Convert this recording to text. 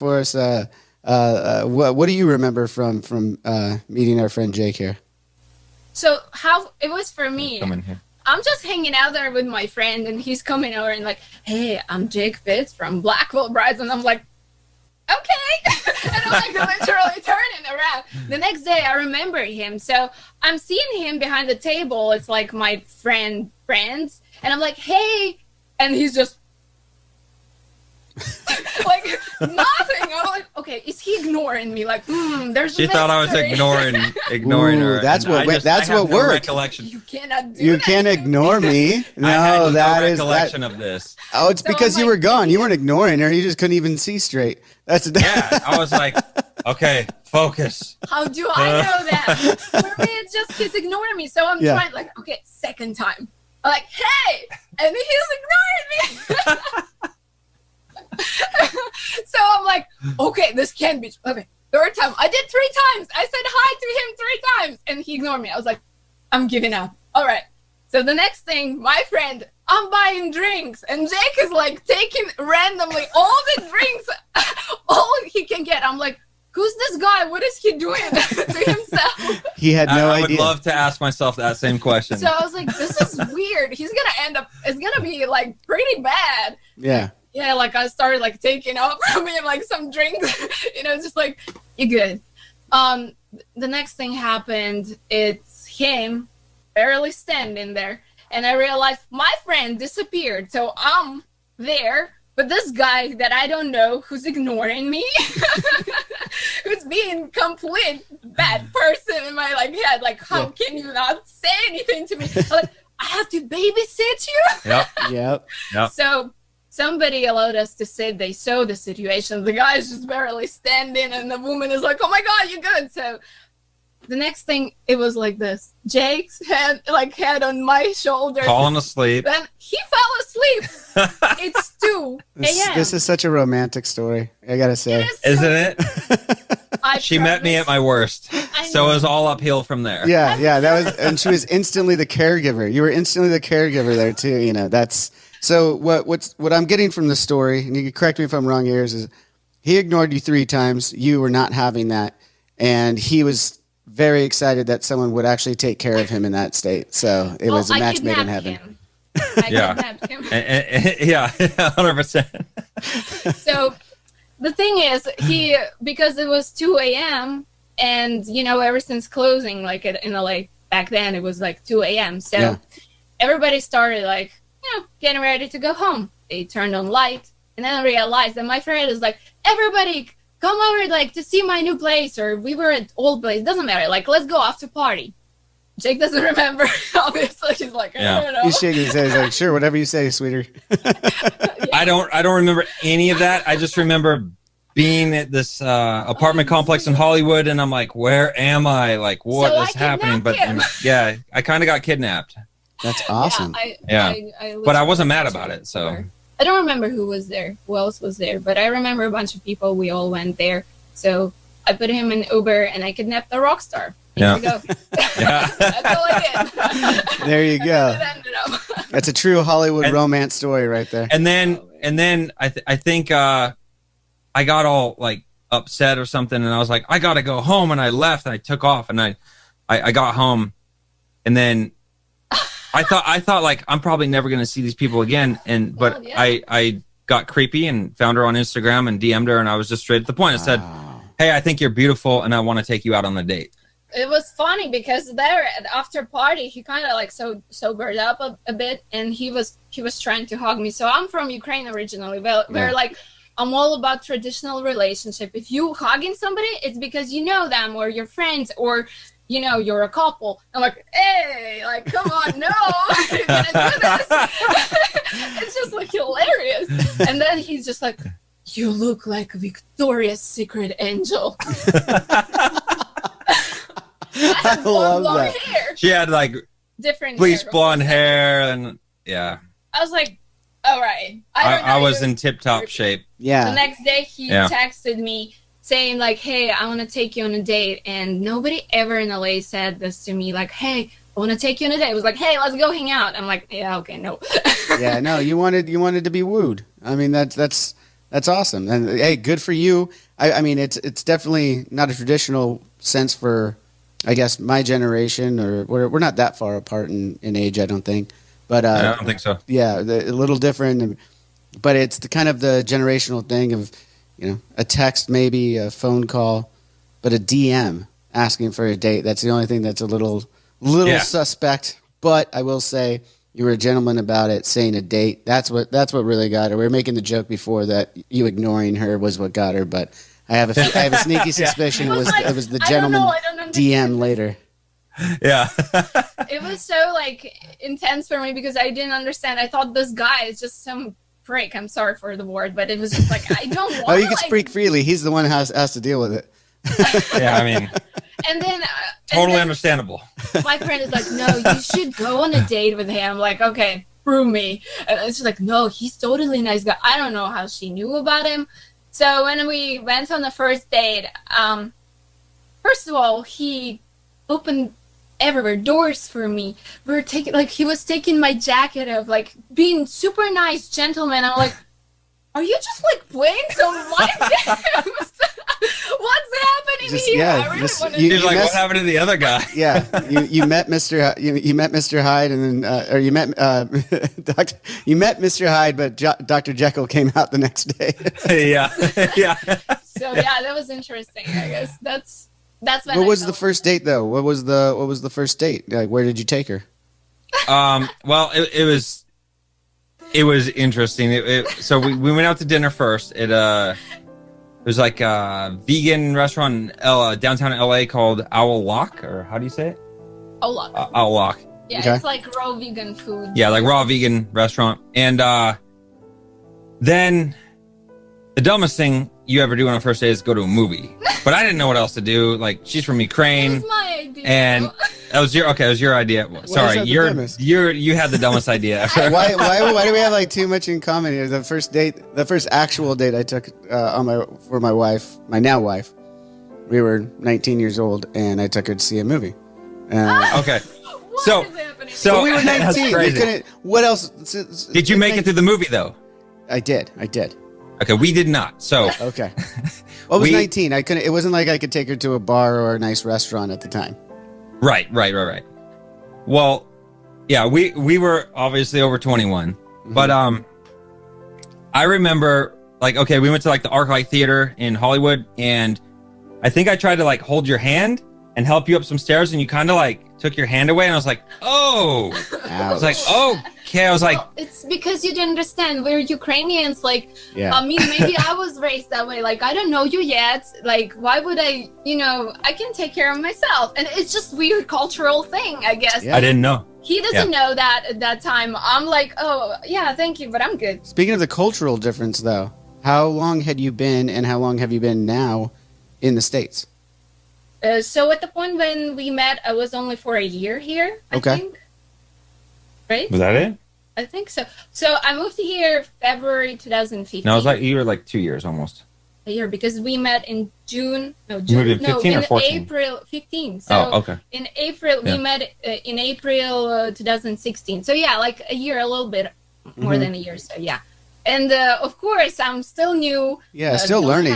for us. What do you remember from meeting our friend Jake here? So how it was for me. Come in here. I'm just hanging out there with my friend, and he's coming over and like, "Hey, I'm Jake Fitz from Blackwell Brides," and I'm like, "Okay," and I'm like literally turning around. The next day, I remember him, so I'm seeing him behind the table. It's like my friends, and I'm like, "Hey," and he's just like nothing. I'm like, okay, is he ignoring me? Like, there's. She thought I was ignoring her. That's what no worked. Recollection. You cannot do You that. can't ignore me. No, I had that no is recollection that. of this. Oh, it's So because I'm you like, were gone. You weren't ignoring her. You just couldn't even see straight. That's Yeah, I was like, okay, focus. How do I know that? For me, it's just he's ignoring me. So I'm trying, like, okay, second time. I'm like, hey! And he's ignoring me. So I'm like, okay, this can't be. Okay, third time. I did 3 times. I said hi to him 3 times, and he ignored me. I was like, I'm giving up. All right. So the next thing, my friend, I'm buying drinks, and Jake is like taking randomly all the drinks, all he can get. I'm like, who's this guy? What is he doing to himself? He had no idea. I would love to ask myself that same question. So I was like, this is weird. He's gonna end up. It's gonna be like pretty bad. Yeah. Yeah, like I started like taking up from him like some drinks, just like, you're good. The next thing happened, it's him barely standing there, and I realized my friend disappeared. So I'm there, but this guy that I don't know, who's ignoring me, who's being complete bad person in my like head, like how can you not say anything to me? I'm like, I have to babysit you. Yep. So somebody allowed us to sit. They saw the situation. The guy's just barely standing, and the woman is like, "Oh my God, you're good." So the next thing, it was like this: Jake's head on my shoulder, falling asleep. and he fell asleep. It's 2 a.m. This is such a romantic story. I gotta say, Isn't it? She met me at my worst, so it was all uphill from there. Yeah. That was, and she was instantly the caregiver. You were instantly the caregiver there too. That's. So what I'm getting from the story, and you can correct me if I'm wrong here, is he ignored you 3 times. You were not having that, and he was very excited that someone would actually take care of him in that state. So it was a match made in heaven. I kidnapped him. Yeah, 100%. So the thing is, because it was 2 a.m. and everything's closing, like in LA back then, it was like 2 a.m. So everybody started like, getting ready to go home. They turned on light, and then I realized that my friend is like, everybody come over like to see my new place, or we were at old place, doesn't matter, like let's go after party. Jake doesn't remember, obviously. He's like, I don't know. He's shaking his head. He's like, sure, whatever you say, sweetie. I don't remember any of that. I just remember being at this apartment complex in Hollywood, and I'm like, where am I? Like, what is happening? But I kind of got kidnapped. That's awesome. But I wasn't mad about it. So I don't remember who was there, who else was there, but I remember a bunch of people. We all went there. So I put him in Uber, and I kidnapped the rock star. Here we go. That's all I did. There you go. That's a true Hollywood romance story right there. And then I think I got all like upset or something, and I was like, I gotta go home, and I left, and I took off, and I got home, and then I thought like I'm probably never gonna see these people again, but I got creepy and found her on Instagram and DM'd her, and I was just straight to the point. I said, hey, I think you're beautiful, and I want to take you out on a date. It was funny because there at after party, he kind of like sobered up a bit, and he was trying to hug me. So I'm from Ukraine originally. They're like, I'm all about traditional relationship. If you hugging somebody, it's because you know them or you're friends or you're a couple. I'm like, hey, like, come on, no, you're gonna do this. It's just like hilarious. And then he's just like, you look like Victoria's Secret angel. I had blonde hair. She had like different bleached blonde hair, and I was like, all right. I was in tip-top shape. Yeah. The next day he texted me saying like, hey, I want to take you on a date. And nobody ever in LA said this to me, like, hey, I want to take you on a date. It was like, hey, let's go hang out. I'm like, yeah, okay, no. Yeah, no, you wanted to be wooed. I mean, that's That's awesome. And hey, good for you. I mean, it's definitely not a traditional sense for, I guess, my generation, or we're not that far apart in age, I don't think. But I don't think so. Yeah, a little different, but it's the kind of the generational thing of, a text, maybe a phone call, but a DM asking for a date. That's the only thing that's a little suspect. But I will say, you were a gentleman about it, saying a date. That's what really got her. We were making the joke before that you ignoring her was what got her, but I have a sneaky suspicion it was the gentleman DM later. Yeah. It was so intense for me because I didn't understand. I thought this guy is just some prick. I'm sorry for the word, but it was just I don't want. Oh, you can speak freely. He's the one who has to deal with it. Yeah, I mean. And then totally understandable. My friend is like, no, you should go on a date with him. I'm like, okay, prove me. And it's like, no, he's totally nice guy. I don't know how she knew about him. So when we went on the first date, first of all, he opened everywhere doors for me. We were taking he was taking my jacket off, being super nice gentleman. I'm like, are you just playing some mind games? What's happening here? Yeah, I really want to. He's like, what happened to the other guy? Yeah, you met Mr. You met Mr. Hyde, and then or you met you met Mr. Hyde, but Dr. Jekyll came out the next day. Yeah. So yeah, that was interesting. I guess that's when. What was the first date though? What was the first date? Where did you take her? Well, it was interesting. So we went out to dinner first. It was a vegan restaurant in downtown LA called Owl Lock, or how do you say it? Owl Lock. Owl Lock. Yeah, Okay. It's raw vegan food. Yeah, raw vegan restaurant. And then the dumbest thing you ever do on a first date is go to a movie. But I didn't know what else to do. She's from Ukraine. That was my idea. And that was your idea. Sorry, you had the dumbest idea ever. Why do we have too much in common here? The first actual date I took for my wife, my now wife, we were 19 years old, and I took her to see a movie. Okay. What is happening? But we were 19. That's We crazy. couldn't. What else? Did you make it through the movie though? I did. Okay, we did not. So Okay. Well, I was 19. I couldn't. It wasn't like I could take her to a bar or a nice restaurant at the time. Right. Well, yeah, we were obviously over 21, but I remember we went to the ArcLight Theater in Hollywood, and I think I tried to hold your hand and help you up some stairs, and you kind of took your hand away, and I was like, oh, I was like, okay, I was like, well, it's because you didn't understand. We're Ukrainians. Yeah. I mean, maybe I was raised that way. I don't know you yet. Why would I? I can take care of myself, and it's just weird cultural thing, I guess. Yeah. I didn't know. He doesn't know that at that time. I'm like, oh yeah, thank you, but I'm good. Speaking of the cultural difference, though, how long had you been, and how long have you been now in the States? So at the point when we met, I was only for a year here, I think. Right? Was that it? I think so. So I moved here February 2015. No, it was you were 2 years almost. A year, because we met in June. No, You moved in 15 or 14? April 15. So okay. in April, we met in April 2016. So yeah, a year, a little bit more than a year. So yeah. And of course, I'm still new. Yeah, still learning.